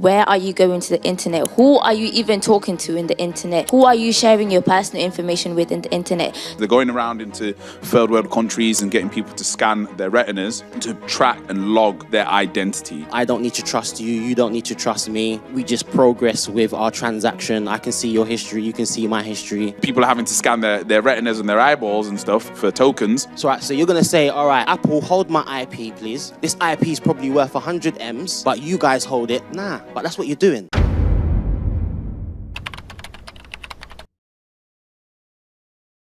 where are you going to the internet? Who are you even talking to in the internet? Who are you sharing your personal information with in the internet? They're going around into third world countries and getting people to scan their retinas to track and log their identity. I don't need to trust you, you don't need to trust me. We just progress with our transaction. I can see your history, you can see my history. People are having to scan their retinas and their eyeballs and stuff for tokens. So you're gonna say, all right, Apple, hold my IP, please. This IP is probably worth 100 M's, but you guys hold it. Nah, but that's what you're doing.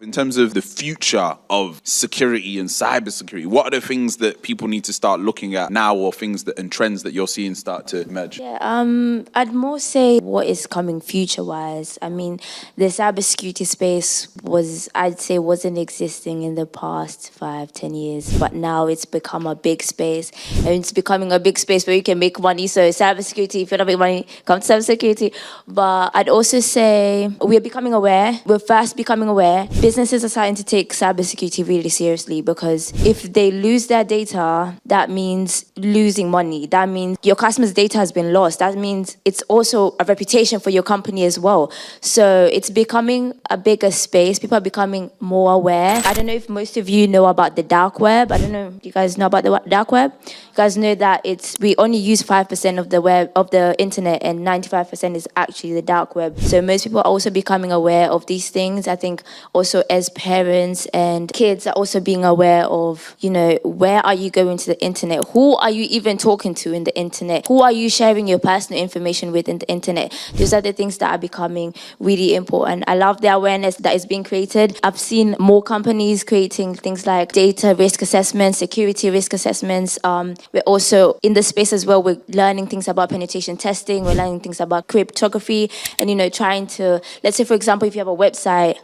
In terms of the future of security and cybersecurity, what are the things that people need to start looking at now, or things and trends that you're seeing start to emerge? Yeah, I'd more say what is coming future-wise. I mean, the cybersecurity space wasn't existing in the past 5-10 years, but now it's become a big space, and it's becoming a big space where you can make money. So cybersecurity, if you're not making money, come to cybersecurity. But I'd also say we're becoming aware. We're fast becoming aware. Businesses are starting to take cybersecurity really seriously, because if they lose their data, that means losing money. That means your customers' data has been lost. That means it's also a reputation for your company as well. So it's becoming a bigger space. People are becoming more aware. I don't know if most of you know about the dark web. I don't know if you guys know about the dark web. You guys know that we only use 5% of the internet, and 95% is actually the dark web. So most people are also becoming aware of these things. I think also as parents and kids are also being aware of, where are you going to the internet? Who are you even talking to in the internet? Who are you sharing your personal information with in the internet? Those are the things that are becoming really important. I love the awareness that is being created. I've seen more companies creating things like data risk assessments, security risk assessments. We're also in the space as well. We're learning things about penetration testing. We're learning things about cryptography, and trying to, let's say for example, if you have a website,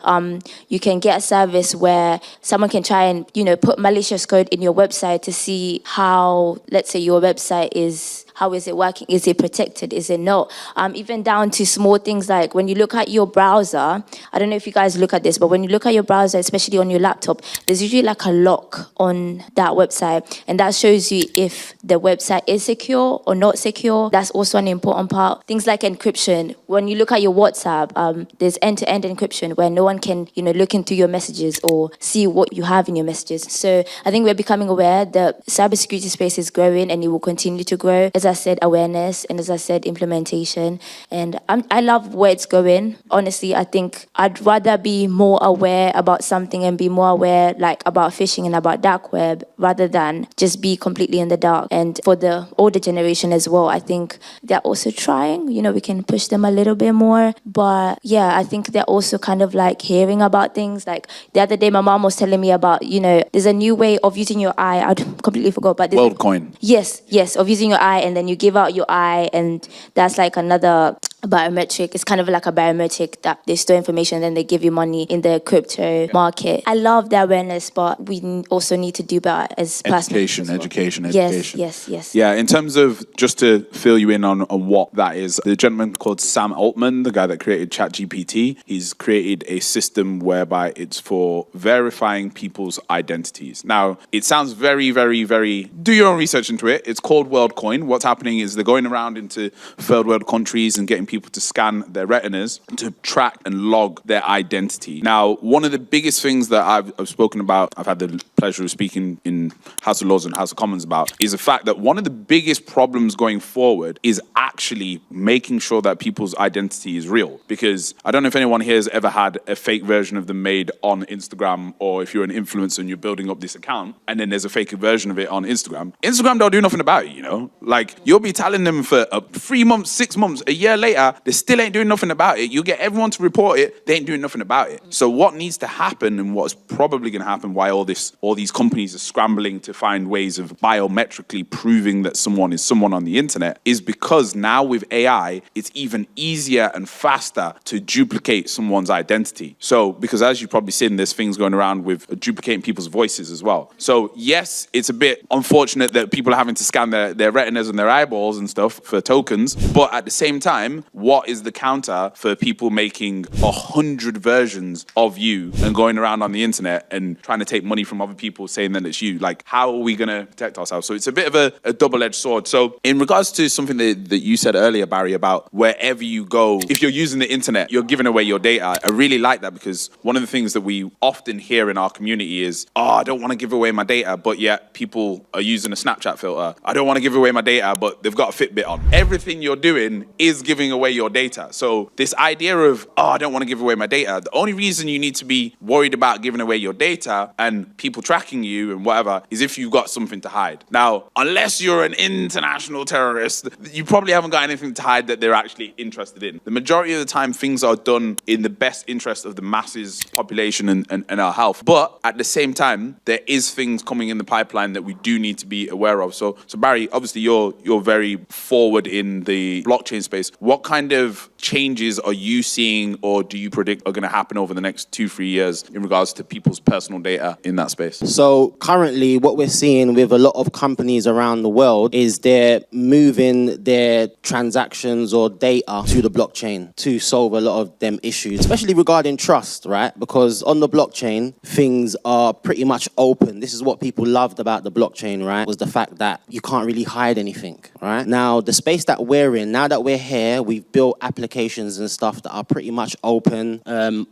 you can get a service where someone can try and put malicious code in your website to see how, let's say, your website is. How is it working? Is it protected? Is it not? Even down to small things like when you look at your browser, I don't know if you guys look at this, but when you look at your browser, especially on your laptop, there's usually like a lock on that website, and that shows you if the website is secure or not secure. That's also an important part. Things like encryption. When you look at your WhatsApp, there's end-to-end encryption where no one can, look into your messages or see what you have in your messages. So I think we're becoming aware that cybersecurity space is growing, and it will continue to grow. As I said, awareness, and as I said, implementation. And I love where it's going. Honestly, I think I'd rather be more aware about something and be more aware about phishing and about dark web, rather than just be completely in the dark. And for the older generation as well, I think they're also trying, we can push them a little bit more. But yeah, I think they're also kind of hearing about things. Like the other day, my mom was telling me about, there's a new way of using your eye. I completely forgot, but WorldCoin. Yes, of using your eye, and then you give out your eye, and that's another biometric. It's kind of like a biometric that they store information and then they give you money in the crypto market. I love the awareness, but we also need to do better as education. Yes. Yeah, in terms of, just to fill you in on what that is, the gentleman called Sam Altman, the guy that created ChatGPT, he's created a system whereby it's for verifying people's identities. Now, it sounds very, very, very, do your own research into it. It's called WorldCoin. What's happening is they're going around into third world countries and getting people to scan their retinas to track and log their identity. Now, one of the biggest things that I've spoken about, I've had the pleasure of speaking in House of Lords and House of Commons about, is the fact that one of the biggest problems going forward is actually making sure that people's identity is real. Because I don't know if anyone here has ever had a fake version of them made on Instagram, or if you're an influencer and you're building up this account and then there's a fake version of it on Instagram. Instagram don't do nothing about it, you'll be telling them for 3 months, 6 months, a year later, they still ain't doing nothing about it. You get everyone to report it, they ain't doing nothing about it. So what needs to happen, and what's probably going to happen, why all these companies are scrambling to find ways of biometrically proving that someone is someone on the internet, is because now with AI, it's even easier and faster to duplicate someone's identity. So, because as you've probably seen, there's things going around with duplicating people's voices as well. So yes, it's a bit unfortunate that people are having to scan their retinas and their eyeballs and stuff for tokens, but at the same time, what is the counter for people making 100 versions of you and going around on the internet and trying to take money from other people saying that it's you. Like, how are we going to protect ourselves? So it's a bit of a double-edged sword. So in regards to something that you said earlier, Barry, about wherever you go, if you're using the internet, you're giving away your data. I really like that, because one of the things that we often hear in our community is, oh, I don't want to give away my data, but yet people are using a Snapchat filter. I don't want to give away my data, but they've got a Fitbit on. Everything you're doing is giving away your data. So this idea of, oh, I don't want to give away my data, the only reason you need to be worried about giving away your data and people tracking you and whatever is if you've got something to hide. Now, unless you're an international terrorist, you probably haven't got anything to hide that they're actually interested in. The majority of the time, things are done in the best interest of the masses, population, and our health. But at the same time, there is things coming in the pipeline that we do need to be aware of. So Barry, obviously you're very forward in the blockchain space. What kind of changes are you seeing, or do you predict are going to happen over the next 2-3 years in regards to people's personal data in that space? So currently what we're seeing with a lot of companies around the world is they're moving their transactions or data to the blockchain to solve a lot of them issues, especially regarding trust, right? Because on the blockchain, things are pretty much open. This is what people loved about the blockchain, right? Was the fact that you can't really hide anything, right? Now, the space that we're in, now that we're here, we've built applications and stuff that are pretty much open.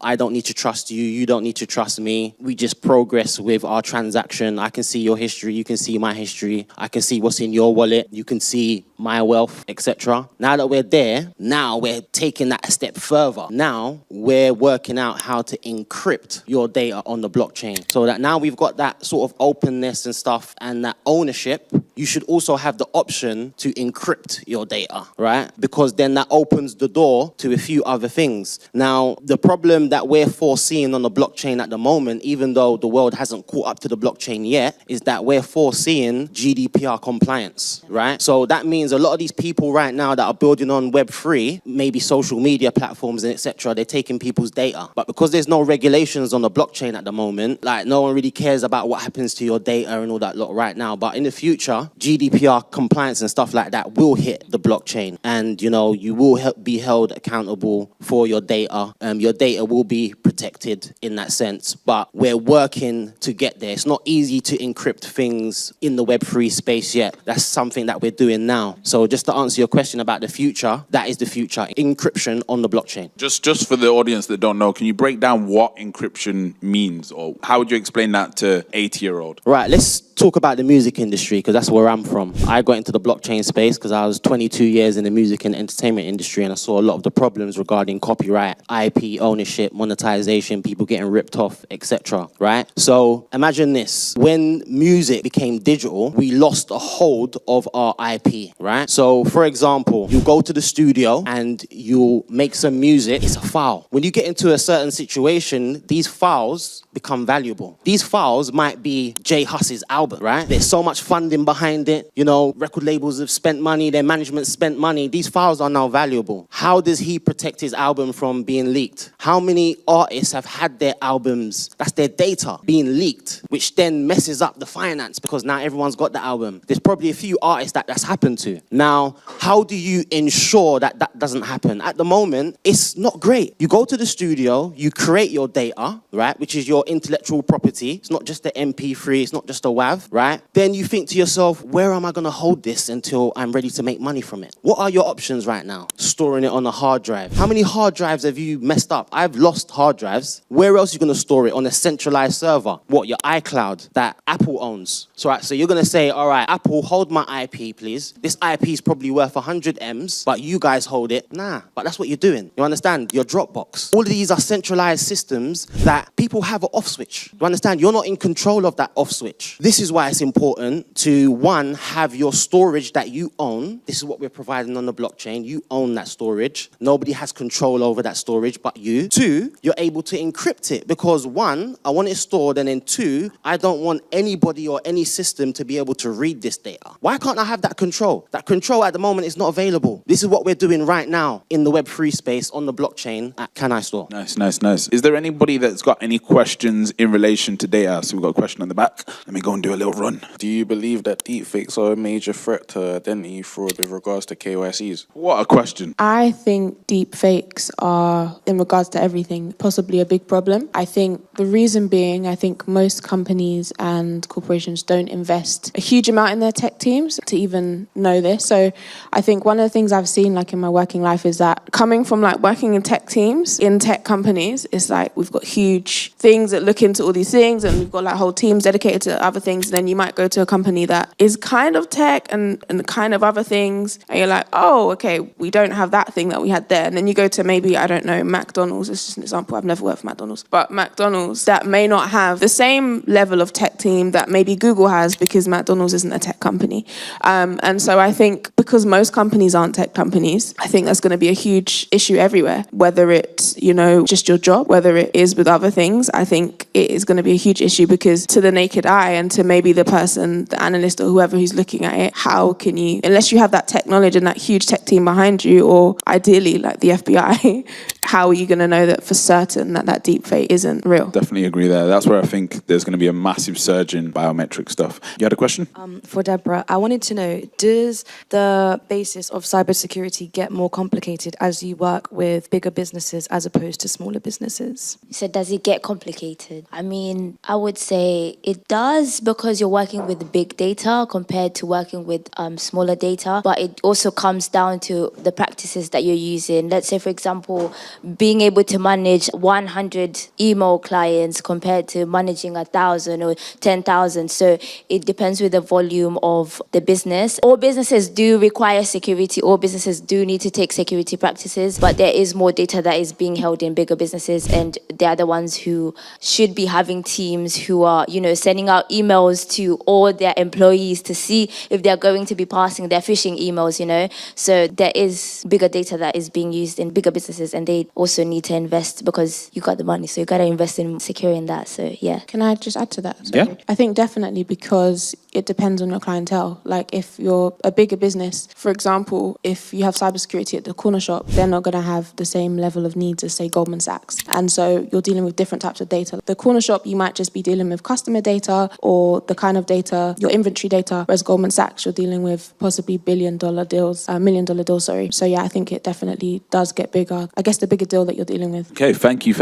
I don't need to trust you. You don't need to trust me. We just progress with our transaction. I can see your history. You can see my history. I can see what's in your wallet. You can see my wealth, etc. Now that we're there, now we're taking that a step further. Now we're working out how to encrypt your data on the blockchain, so that now we've got that sort of openness and stuff and that ownership. You should also have the option to encrypt your data, right? Because then that opens the door to a few other things. Now, the problem that we're foreseeing on the blockchain at the moment, even though the world hasn't caught up to the blockchain yet, is that we're foreseeing GDPR compliance, right? So that means a lot of these people right now that are building on Web3, maybe social media platforms and etc., they're taking people's data. But because there's no regulations on the blockchain at the moment, like no one really cares about what happens to your data and all that lot right now. But in the future, GDPR compliance and stuff like that will hit the blockchain, and you know, you will be held accountable for your data. Your data will be protected in that sense, but we're working to get there. It's not easy to encrypt things in the Web3 space yet. That's something that we're doing now. So just to answer your question about the future, that is the future, encryption on the blockchain. Just for the audience that don't know, can you break down what encryption means, or how would you explain that to 80-year-old? Right, let's talk about the music industry, because that's where I'm from. I got into the blockchain space because I was 22 years in the music and entertainment industry, and I saw a lot of the problems regarding copyright, IP ownership, monetization, people getting ripped off, etc. Right? So imagine this. When music became digital, we lost a hold of our IP, right? So for example, you go to the studio and you make some music, it's a file. When you get into a certain situation, these files become valuable. These files might be Jay Huss's album, right? There's so much funding behind it. You know, record labels have spent money, their management spent money. These files are now valuable. How does he protect his album from being leaked? How many artists have had their albums, that's their data, being leaked, which then messes up the finance because now everyone's got the album? There's probably a few artists that's happened to. Now, how do you ensure that that doesn't happen? At the moment, it's not great. You go to the studio, you create your data, right, which is your intellectual property. It's not just the MP3, it's not just a WAV, right? Then you think to yourself, where am I going to hold this until I'm ready to make money from it? What are your options right now? Storing it on a hard drive. How many hard drives have you messed up? I've lost hard drives. Where else are you going to store it? On a centralized server? What, your iCloud that Apple owns? So you're going to say, all right, Apple, hold my IP, please. This IP is probably worth 100 M's, but you guys hold it. Nah, but that's what you're doing. You understand? Your Dropbox. All of these are centralized systems that people have an off switch. You understand? You're not in control of that off switch. This is why it's important to, one, have your storage that you own. This is what we're providing on the blockchain. You own that storage. Nobody has control over that storage but you. Two, you're able to encrypt it because, one, I want it stored, and then two, I don't want anybody or any system to be able to read this data. Why can't I have that control? That control at the moment is not available. This is what we're doing right now in the Web3 space on the blockchain at Can I Store. Nice. Is there anybody that's got any questions in relation to data? So we've got a question on the back. Let me go and do a little run. Do you believe that deepfakes are a major threat to identity fraud with regards to KYCs? What a question. I think deepfakes are, in regards to everything, possibly a big problem. I think the reason being, I think most most companies and corporations don't invest a huge amount in their tech teams to even know this. So I think one of the things I've seen like in my working life is that coming from like working in tech teams, in tech companies, it's like we've got huge things that look into all these things and we've got like whole teams dedicated to other things. And then you might go to a company that is kind of tech and kind of other things. And you're like, oh, okay, we don't have that thing that we had there. And then you go to maybe, I don't know, McDonald's. It's just an example. I've never worked for McDonald's. But McDonald's that may not have the same level of tech team that maybe Google has because McDonald's isn't a tech company. And so I think because most companies aren't tech companies, I think that's going to be a huge issue everywhere, whether it's, you know, just your job, whether it is with other things. I think it is going to be a huge issue because to the naked eye and to maybe the person, the analyst or whoever who's looking at it, how can you, unless you have that tech knowledge and that huge tech team behind you, or ideally like the FBI, how are you going to know that for certain that that deep fake isn't real? Definitely agree there. That's where I think there's going to be a massive surge in biometric stuff. You had a question? For Deborah, I wanted to know, does the basis of cybersecurity get more complicated as you work with bigger businesses as opposed to smaller businesses? So does it get complicated? I mean, I would say it does because you're working with big data compared to working with smaller data. But it also comes down to the practices that you're using. Let's say, for example, being able to manage 100 email clients compared to managing 1,000 or 10,000. So it depends with the volume of the business. All businesses do require security. All businesses do need to take security practices. But there is more data that is being held in bigger businesses, and they're the ones who should be having teams who are, you know, sending out emails to all their employees to see if they're going to be passing their phishing emails, you know. So there is bigger data that is being used in bigger businesses, and they also need to invest because you got the money, so you got to invest in securing that. So yeah. Can I just add to that? Sorry. Yeah. I think definitely because it depends on your clientele. Like if you're a bigger business, for example, if you have cybersecurity at the corner shop, they're not going to have the same level of needs as say Goldman Sachs. And so you're dealing with different types of data. The corner shop, you might just be dealing with customer data or the kind of data, your inventory data, whereas Goldman Sachs, you're dealing with possibly $1 billion deals, $1 million deals, sorry. So yeah, I think it definitely does get bigger. I guess the bigger deal that you're dealing with. Okay, thank you.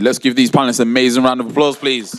Let's give these panelists an amazing round of applause, please.